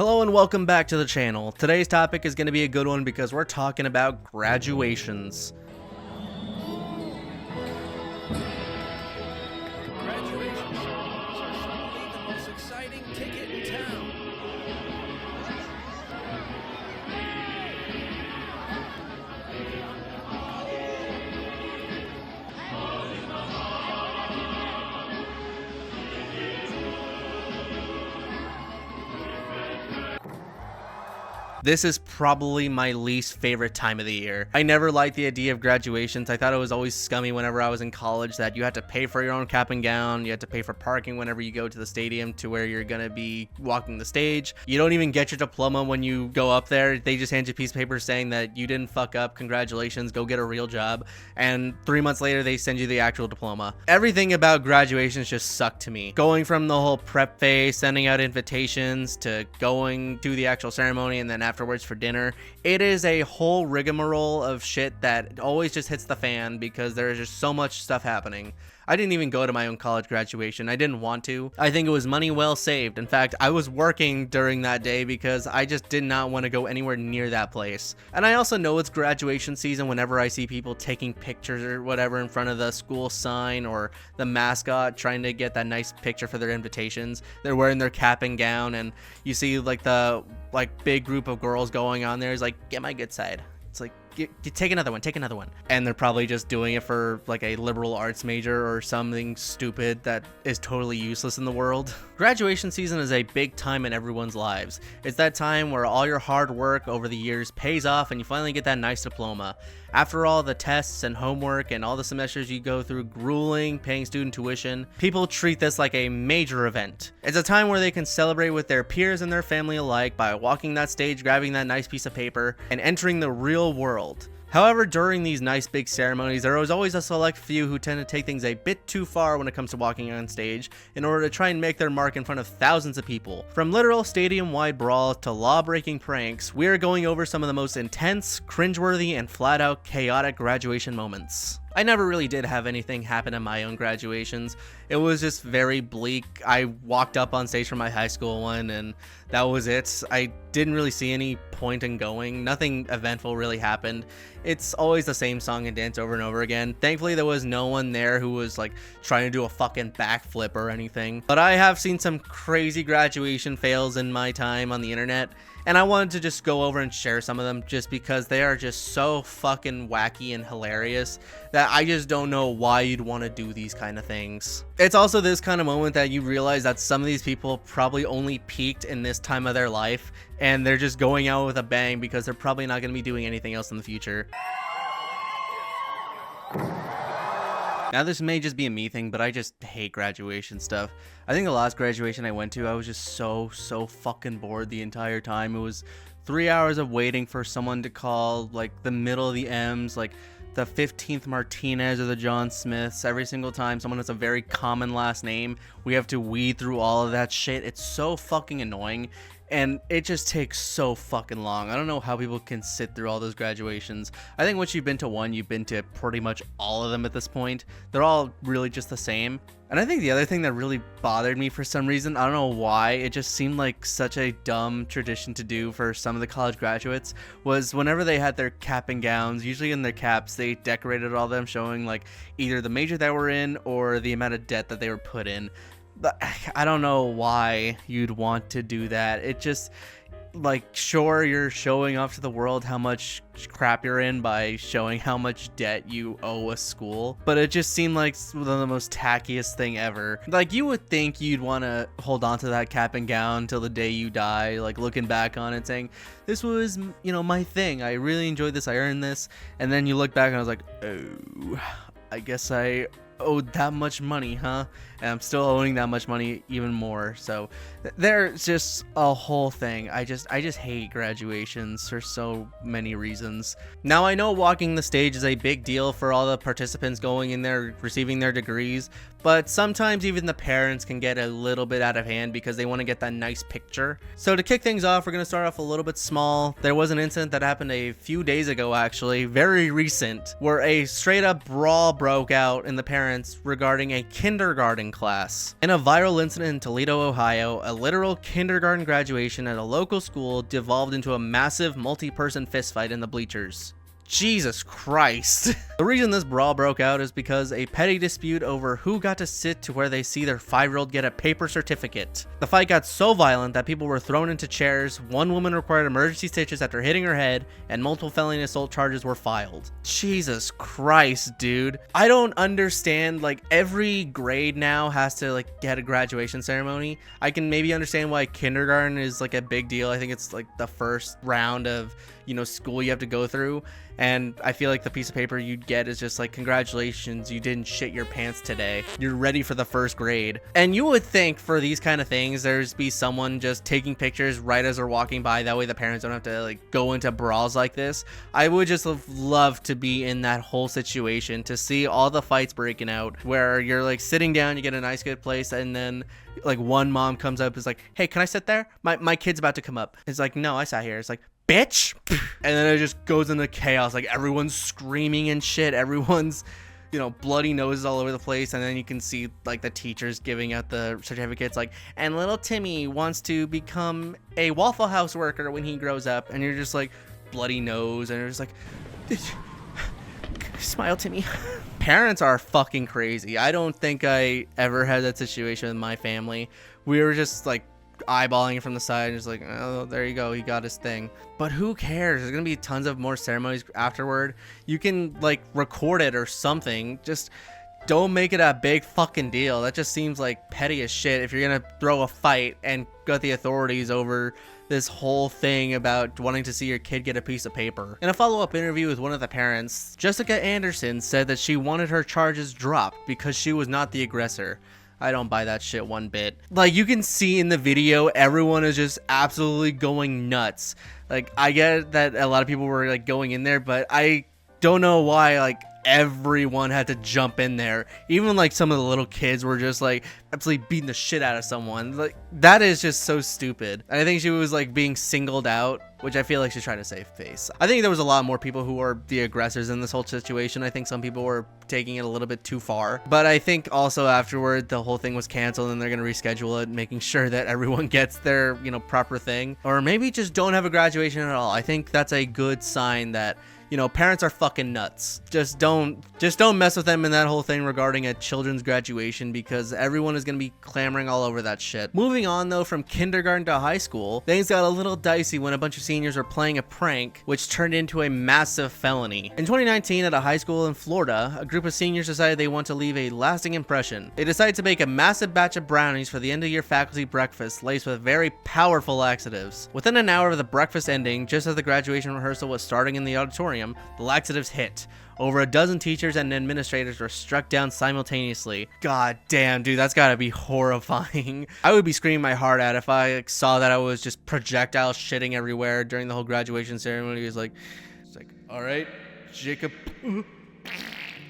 Hello and welcome back to the channel. Today's topic is going to be a good one because we're talking about graduations. Graduation ceremonies are certainly the most exciting ticket in town. This is probably my least favorite time of the year. I never liked the idea of graduations. I thought it was always scummy whenever I was in college that you had to pay for your own cap and gown. You had to pay for parking whenever you go to the stadium to where you're gonna be walking the stage. You don't even get your diploma when you go up there. They just hand you a piece of paper saying that you didn't fuck up. Congratulations, go get a real job. And 3 months later, they send you the actual diploma. Everything about graduations just sucked to me. Going from the whole prep phase, sending out invitations, to going to the actual ceremony and then afterwards for dinner. It is a whole rigmarole of shit that always just hits the fan because there is just so much stuff happening. I didn't even go to my own college graduation. I didn't want to. I think it was money well saved. In fact, I was working during that day because I just did not want to go anywhere near that place. And I also know it's graduation season whenever I see people taking pictures or whatever in front of the school sign or the mascot trying to get that nice picture for their invitations. They're wearing their cap and gown and you see like the big group of girls going on there is like, get my good side. It's like, take another one. And they're probably just doing it for like a liberal arts major or something stupid that is totally useless in the world. Graduation season is a big time in everyone's lives. It's that time where all your hard work over the years pays off and you finally get that nice diploma. After all the tests and homework and all the semesters you go through grueling, paying student tuition, people treat this like a major event. It's a time where they can celebrate with their peers and their family alike by walking that stage, grabbing that nice piece of paper, and entering the real world. However, during these nice big ceremonies, there is always a select few who tend to take things a bit too far when it comes to walking on stage in order to try and make their mark in front of thousands of people. From literal stadium-wide brawls to law-breaking pranks, we are going over some of the most intense, cringeworthy, and flat-out chaotic graduation moments. I never really did have anything happen at my own graduations. It was just very bleak. I walked up on stage for my high school one and that was it. I didn't really see any point in going. Nothing eventful really happened. It's always the same song and dance over and over again. Thankfully, there was no one there who was like trying to do a fucking backflip or anything. But I have seen some crazy graduation fails in my time on the internet. And I wanted to just go over and share some of them just because they are just so fucking wacky and hilarious that I just don't know why you'd want to do these kind of things. It's also this kind of moment that you realize that some of these people probably only peaked in this time of their life and they're just going out with a bang because they're probably not going to be doing anything else in the future. Now this may just be a me thing, but I just hate graduation stuff. I think the last graduation I went to, I was just so fucking bored the entire time. It was 3 hours of waiting for someone to call like the middle of the M's, like the 15th Martinez or the John Smiths. Every single time someone has a very common last name, we have to weed through all of that shit. It's so fucking annoying. And it just takes so fucking long. I don't know how people can sit through all those graduations. I think once you've been to one, you've been to pretty much all of them at this point. They're all really just the same. And I think the other thing that really bothered me for some reason, I don't know why, it just seemed like such a dumb tradition to do for some of the college graduates, was whenever they had their cap and gowns, usually in their caps, they decorated all of them showing like either the major that we're in or the amount of debt that they were put in. But I don't know why you'd want to do that. It just, like, sure, you're showing off to the world how much crap you're in by showing how much debt you owe a school, but it just seemed like one of the most tackiest thing ever. Like, you would think you'd want to hold on to that cap and gown till the day you die, like looking back on it saying, this was, you know, my thing. I really enjoyed this. I earned this. And then you look back and I was like, oh, I guess I owed that much money, huh? And I'm still owing that much money even more. So there's just a whole thing. I just hate graduations for so many reasons. Now I know walking the stage is a big deal for all the participants going in there receiving their degrees, but sometimes even the parents can get a little bit out of hand because they want to get that nice picture. So to kick things off, we're going to start off a little bit small. There was an incident that happened a few days ago, actually, very recent, where a straight up brawl broke out in the parents regarding a kindergarten class. In a viral incident in Toledo, Ohio, a literal kindergarten graduation at a local school devolved into a massive multi-person fistfight in the bleachers. Jesus Christ. The reason this brawl broke out is because a petty dispute over who got to sit to where they see their 5-year-old get a paper certificate. The fight got so violent that people were thrown into chairs, one woman required emergency stitches after hitting her head, and multiple felony assault charges were filed. Jesus Christ, dude. I don't understand, like, every grade now has to, like, get a graduation ceremony. I can maybe understand why kindergarten is, like, a big deal. I think it's, like, the first round of, you know, school you have to go through, and I feel like the piece of paper you'd get is just like, congratulations, you didn't shit your pants today, you're ready for the first grade. And you would think for these kind of things there's be someone just taking pictures right as they're walking by, that way the parents don't have to like go into brawls like this. I would just have loved to be in that whole situation, to see all the fights breaking out where you're like sitting down, you get a nice good place, and then like one mom comes up, is like, hey, can I sit there, my kid's about to come up. It's like, no, I sat here. It's like, bitch. And then it just goes into chaos, like everyone's screaming and shit, everyone's, you know, bloody noses all over the place, and then you can see like the teachers giving out the certificates, like, and little Timmy wants to become a Waffle House worker when he grows up, and you're just like, bloody nose, and you're just like, smile, Timmy. Parents are fucking crazy. I don't think I ever had that situation in my family. We were just like eyeballing it from the side and just like, oh, there you go, he got his thing. But who cares? There's gonna be tons of more ceremonies afterward. You can like record it or something. Just don't make it a big fucking deal. That just seems like petty as shit if you're gonna throw a fight and got the authorities over this whole thing about wanting to see your kid get a piece of paper. In a follow-up interview with one of the parents, Jessica Anderson said that she wanted her charges dropped because she was not the aggressor. I don't buy that shit one bit. Like, you can see in the video, everyone is just absolutely going nuts. Like, I get that a lot of people were like going in there, but I don't know why like everyone had to jump in there. Even like some of the little kids were just like absolutely beating the shit out of someone. Like, that is just so stupid. And I think she was like being singled out, which I feel like she's trying to save face. I think there was a lot more people who were the aggressors in this whole situation. I think some people were taking it a little bit too far. But I think also afterward, the whole thing was canceled and they're going to reschedule it, making sure that everyone gets their, you know, proper thing. Or maybe just don't have a graduation at all. I think that's a good sign that, you know, parents are fucking nuts. Just don't mess with them in that whole thing regarding a children's graduation, because everyone is going to be clamoring all over that shit. Moving on though, from kindergarten to high school, things got a little dicey when a bunch of seniors were playing a prank, which turned into a massive felony. In 2019, at a high school in Florida, a group of seniors decided they want to leave a lasting impression. They decided to make a massive batch of brownies for the end of year faculty breakfast laced with very powerful laxatives. Within an hour of the breakfast ending, just as the graduation rehearsal was starting in the auditorium, the laxatives hit. Over a dozen teachers and administrators were struck down simultaneously. God damn, dude, that's gotta be horrifying. I would be screaming my heart out if I like, saw that I was just projectile shitting everywhere during the whole graduation ceremony. It's like, all right, Jacob.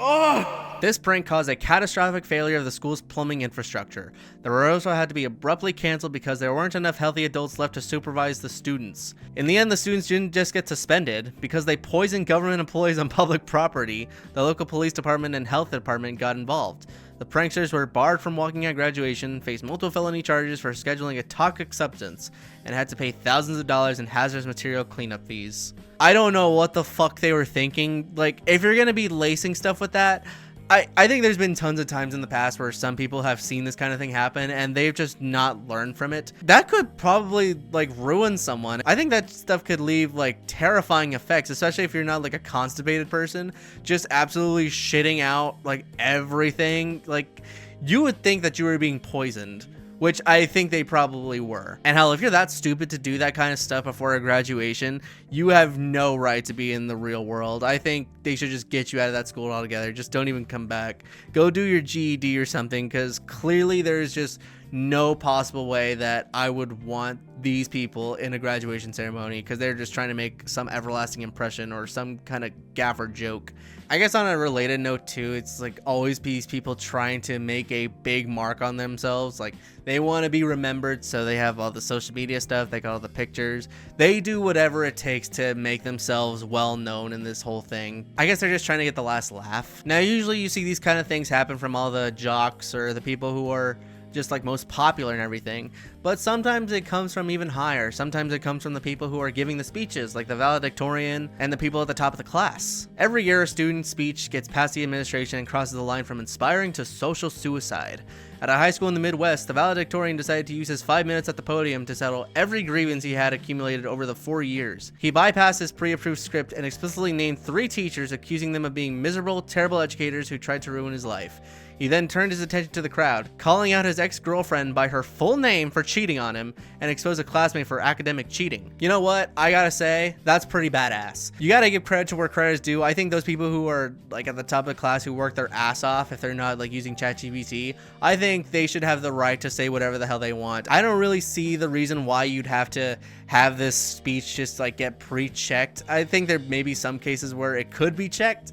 Oh! This prank caused a catastrophic failure of the school's plumbing infrastructure. The rehearsal had to be abruptly canceled because there weren't enough healthy adults left to supervise the students. In the end, the students didn't just get suspended. Because they poisoned government employees on public property, the local police department and health department got involved. The pranksters were barred from walking at graduation, faced multiple felony charges for scheduling a toxic substance, and had to pay thousands of dollars in hazardous material cleanup fees. I don't know what the fuck they were thinking. Like, if you're gonna be lacing stuff with that, I think there's been tons of times in the past where some people have seen this kind of thing happen and they've just not learned from it. That could probably like ruin someone. I think that stuff could leave like terrifying effects, especially if you're not like a constipated person, just absolutely shitting out like everything. Like, you would think that you were being poisoned, which I think they probably were. And hell, if you're that stupid to do that kind of stuff before a graduation, you have no right to be in the real world. I think they should just get you out of that school altogether. Just don't even come back. Go do your GED or something, because clearly there's just no possible way that I would want these people in a graduation ceremony because they're just trying to make some everlasting impression or some kind of gaffer joke. I guess on a related note too, it's like always these people trying to make a big mark on themselves. Like they want to be remembered, so they have all the social media stuff, they got all the pictures. They do whatever it takes to make themselves well known in this whole thing. I guess they're just trying to get the last laugh. Now usually you see these kind of things happen from all the jocks or the people who are just like most popular and everything, but sometimes it comes from even higher. Sometimes it comes from the people who are giving the speeches, like the valedictorian and the people at the top of the class. Every year a student's speech gets past the administration and crosses the line from inspiring to social suicide. At a high school in the Midwest, the valedictorian decided to use his 5 minutes at the podium to settle every grievance he had accumulated over the 4 years. He bypassed his pre-approved script and explicitly named 3 teachers, accusing them of being miserable, terrible educators who tried to ruin his life. He then turned his attention to the crowd, calling out his ex-girlfriend by her full name for cheating on him and exposed a classmate for academic cheating. You know what? I gotta say, that's pretty badass. You gotta give credit to where credit is due. I think those people who are like at the top of the class who work their ass off, if they're not like using ChatGPT, I think they should have the right to say whatever the hell they want. I don't really see the reason why you'd have to have this speech just like get pre-checked. I think there may be some cases where it could be checked,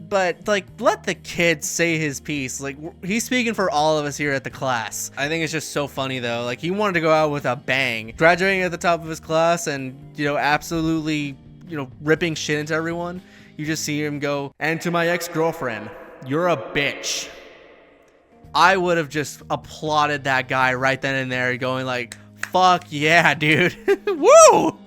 but like let the kid say his piece. Like he's speaking for all of us here at the class. I think it's just so funny though. Like he wanted to go out with a bang, graduating at the top of his class and, you know, absolutely, you know, ripping shit into everyone. You just see him go, "And to my ex-girlfriend, you're a bitch." I would have just applauded that guy right then and there, going like, "Fuck yeah, dude." Woo!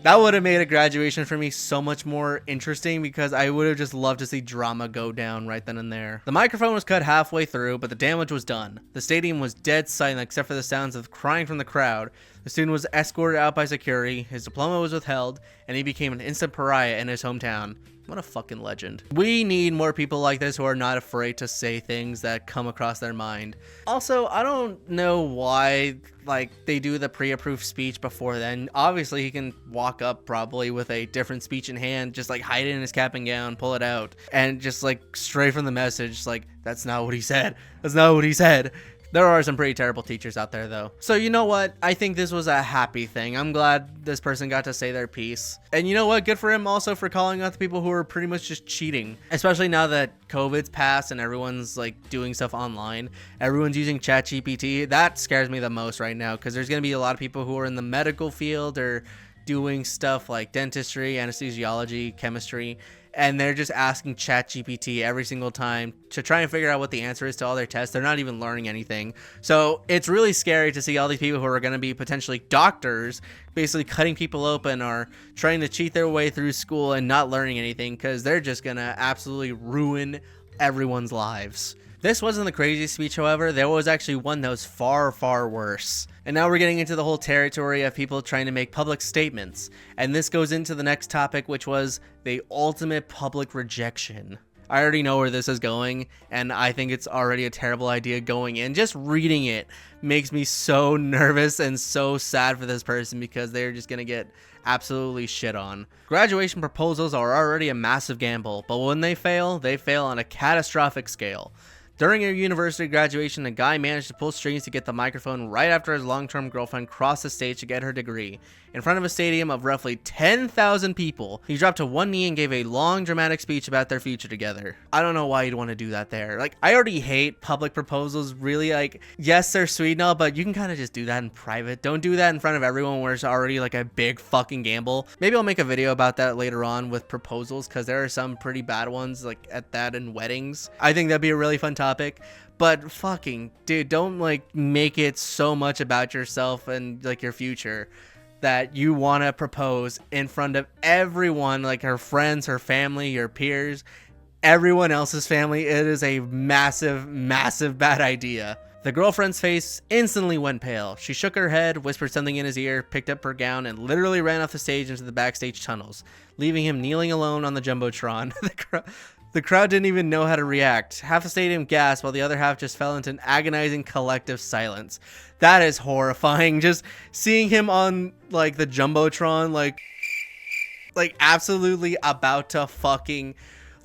That would have made a graduation for me so much more interesting because I would have just loved to see drama go down right then and there. The microphone was cut halfway through, but the damage was done. The stadium was dead silent except for the sounds of crying from the crowd. The student was escorted out by security, his diploma was withheld, and he became an instant pariah in his hometown. What a fucking legend. We need more people like this who are not afraid to say things that come across their mind. Also, I don't know why like they do the pre-approved speech before then. Obviously he can walk up probably with a different speech in hand, just like hide it in his cap and gown, pull it out, and just like stray from the message like, "That's not what he said. That's not what he said." There are some pretty terrible teachers out there though. So you know what? I think this was a happy thing. I'm glad this person got to say their piece. And you know what? Good for him also for calling out the people who are pretty much just cheating. Especially now that COVID's passed and everyone's like doing stuff online. Everyone's using ChatGPT. That scares me the most right now because there's going to be a lot of people who are in the medical field or doing stuff like dentistry, anesthesiology, chemistry, and they're just asking ChatGPT every single time to try and figure out what the answer is to all their tests. They're not even learning anything. So it's really scary to see all these people who are going to be potentially doctors basically cutting people open or trying to cheat their way through school and not learning anything because they're just going to absolutely ruin everyone's lives. This wasn't the craziest speech, however. There was actually one that was far, far worse. And now we're getting into the whole territory of people trying to make public statements. And this goes into the next topic, which was the ultimate public rejection. I already know where this is going, and I think it's already a terrible idea going in. Just reading it makes me so nervous and so sad for this person because they're just going to get absolutely shit on. Graduation proposals are already a massive gamble, but when they fail on a catastrophic scale. During a university graduation, a guy managed to pull strings to get the microphone right after his long-term girlfriend crossed the stage to get her degree. In front of a stadium of roughly 10,000 people, he dropped to one knee and gave a long, dramatic speech about their future together. I don't know why you'd want to do that there. Like, I already hate public proposals, really. Like, yes, they're sweet and all, but you can kind of just do that in private. Don't do that in front of everyone where it's already like a big fucking gamble. Maybe I'll make a video about that later on with proposals, because there are some pretty bad ones, like at that and weddings. I think that'd be a really fun topic. But fucking dude, don't like make it so much about yourself and like your future that you want to propose in front of everyone, like her friends, her family, your peers, everyone else's family. It is a massive, massive bad idea. The girlfriend's face instantly went pale. She shook her head, whispered something in his ear, picked up her gown, and literally ran off the stage into the backstage tunnels, leaving him kneeling alone on the Jumbotron. The crowd didn't even know how to react. Half the stadium gasped while the other half just fell into an agonizing collective silence. That is horrifying. Just seeing him on like the Jumbotron, like absolutely about to fucking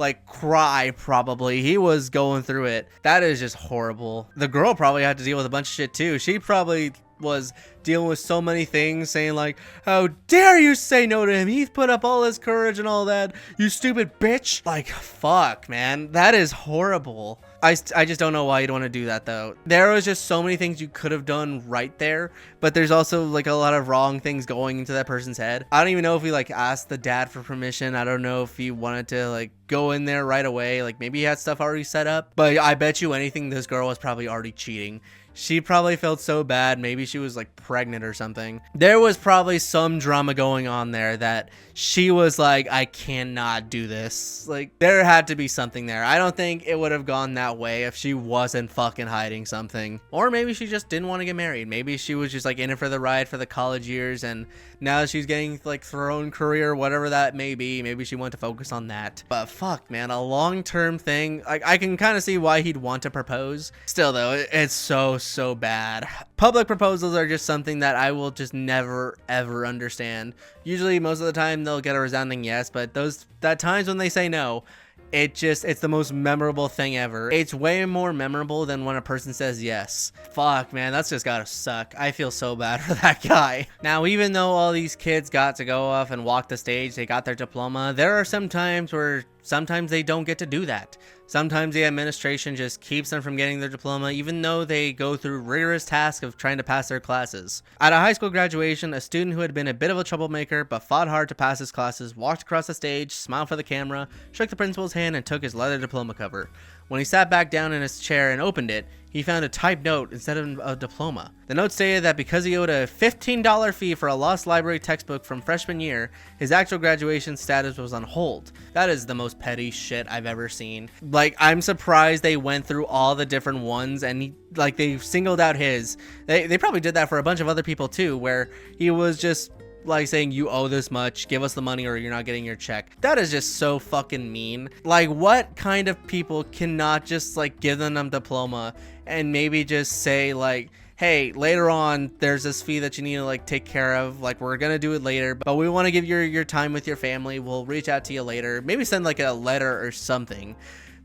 like cry probably. He was going through it. That is just horrible. The girl probably had to deal with a bunch of shit too. She probably was dealing with so many things, saying like, how dare you say no to him, he's put up all his courage and all that, you stupid bitch. Like, fuck, man, that is horrible. I just don't know why you'd want to do that though. There was just so many things you could have done right there, but there's also like a lot of wrong things going into that person's head. I don't even know if he like asked the dad for permission. I don't know if he wanted to like go in there right away. Like maybe he had stuff already set up, but I bet you anything this girl was probably already cheating. She probably felt so bad. Maybe she was like pregnant or something. There was probably some drama going on there that she was like, I cannot do this. Like there had to be something there. I don't think it would have gone that way if she wasn't fucking hiding something. Or maybe she just didn't want to get married. Maybe she was just like in it for the ride for the college years, and now she's getting like her own career, whatever that may be. Maybe she wanted to focus on that. But fuck, man, a long-term thing. Like I can kind of see why he'd want to propose. Still though, it's so bad. Public proposals are just something that I will just never ever understand. Usually most of the time they'll get a resounding yes, but that times when they say no, it's the most memorable thing ever. It's way more memorable than when a person says yes. Fuck, man, that's just gotta suck. I feel so bad for that guy. Now, even though all these kids got to go off and walk the stage, they got their diploma, there are some times where sometimes they don't get to do that. Sometimes the administration just keeps them from getting their diploma, even though they go through rigorous tasks of trying to pass their classes. At a high school graduation, a student who had been a bit of a troublemaker but fought hard to pass his classes walked across the stage, smiled for the camera, shook the principal's hand, and took his leather diploma cover. When he sat back down in his chair and opened it, he found a typed note instead of a diploma. The note stated that because he owed a $15 fee for a lost library textbook from freshman year, his actual graduation status was on hold. That is the most petty shit I've ever seen. Like, I'm surprised they went through all the different ones and they singled out his. They probably did that for a bunch of other people too, where he was just like saying, you owe this much, give us the money or you're not getting your check. That is just so fucking mean. Like, what kind of people cannot just like give them a diploma and maybe just say like, hey, later on there's this fee that you need to like take care of, like we're gonna do it later, but we want to give your time with your family, we'll reach out to you later, maybe send like a letter or something.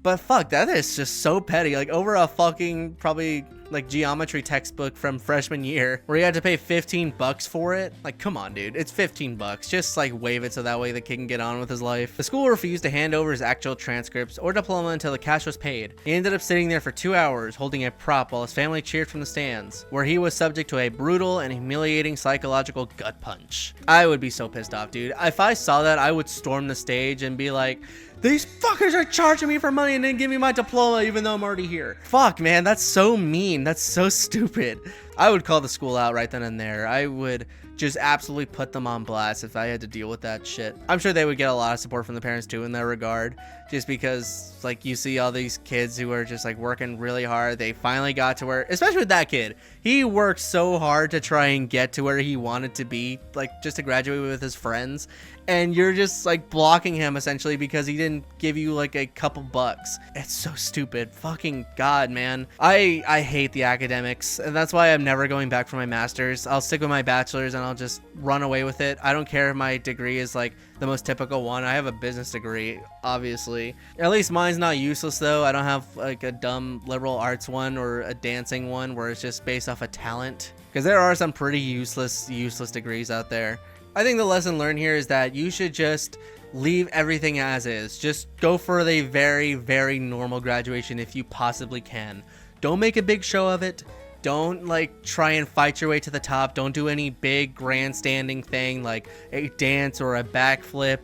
But fuck, that is just so petty. Like over a fucking probably like geometry textbook from freshman year where you had to pay $15 for it. Like, come on, dude, it's $15. Just like waive it so that way the kid can get on with his life. The school refused to hand over his actual transcripts or diploma until the cash was paid. He ended up sitting there for 2 hours holding a prop while his family cheered from the stands, where he was subject to a brutal and humiliating psychological gut punch. I would be so pissed off, dude. If I saw that, I would storm the stage and be like, these fuckers are charging me for money and then give me my diploma even though I'm already here. Fuck, man, that's so mean. That's so stupid. I would call the school out right then and there. I would just absolutely put them on blast if I had to deal with that shit. I'm sure they would get a lot of support from the parents too in that regard, just because like you see all these kids who are just like working really hard. They finally got to where, especially with that kid, he worked so hard to try and get to where he wanted to be, like just to graduate with his friends, and you're just like blocking him essentially because he didn't give you like a couple bucks. It's so stupid. Fucking God, man. I hate the academics, and that's why I'm never going back for my master's. I'll stick with my bachelor's and I'll just run away with it. I don't care if my degree is like the most typical one. I have a business degree, obviously. At least mine's not useless though. I don't have like a dumb liberal arts one or a dancing one where it's just based off of talent, because there are some pretty useless degrees out there. I think the lesson learned here is that you should just leave everything as is. Just go for the very, very normal graduation if you possibly can. Don't make a big show of it. Don't like try and fight your way to the top. Don't do any big grandstanding thing like a dance or a backflip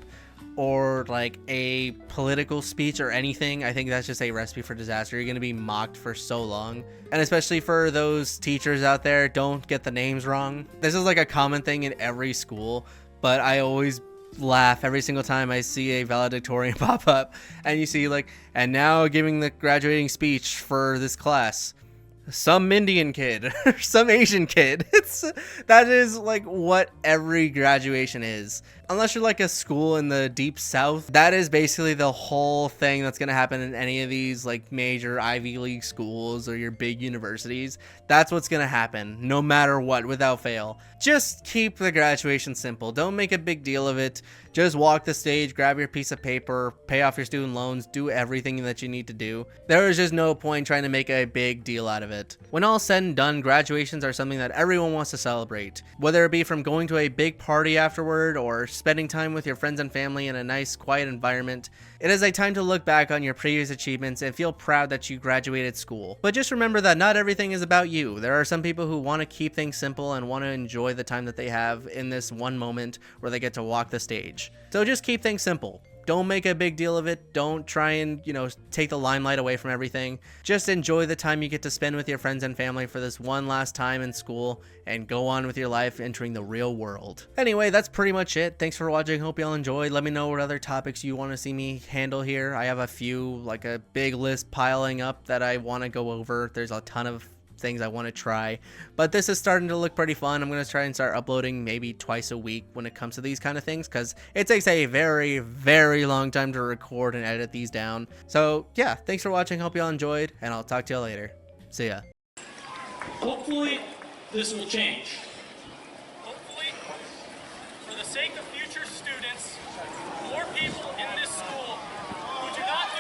or like a political speech or anything. I think that's just a recipe for disaster. You're going to be mocked for so long. And especially for those teachers out there, don't get the names wrong. This is like a common thing in every school, but I always laugh every single time I see a valedictorian pop up and you see like, and now giving the graduating speech for this class, some Indian kid or some Asian kid. That is like what every graduation is. Unless you're like a school in the deep south, that is basically the whole thing that's going to happen in any of these like major Ivy League schools or your big universities. That's what's going to happen no matter what, without fail. Just keep the graduation simple. Don't make a big deal of it. Just walk the stage, grab your piece of paper, pay off your student loans, do everything that you need to do. There is just no point trying to make a big deal out of it. When all said and done, graduations are something that everyone wants to celebrate. Whether it be from going to a big party afterward or spending time with your friends and family in a nice, quiet environment, it is a time to look back on your previous achievements and feel proud that you graduated school. But just remember that not everything is about you. There are some people who want to keep things simple and want to enjoy the time that they have in this one moment where they get to walk the stage. So just keep things simple. Don't make a big deal of it. Don't try and, take the limelight away from everything. Just enjoy the time you get to spend with your friends and family for this one last time in school and go on with your life entering the real world. Anyway, that's pretty much it. Thanks for watching. Hope y'all enjoyed. Let me know what other topics you want to see me handle here. I have a few, like a big list piling up that I want to go over. There's a ton of things I want to try, but this is starting to look pretty fun. I'm going to try and start uploading maybe twice a week when it comes to these kind of things, because it takes a very, very long time to record and edit these down. So yeah, thanks for watching. Hope y'all enjoyed, and I'll talk to y'all later. See ya. Hopefully, this will change. Hopefully, for the sake of future students, more people in this school who do not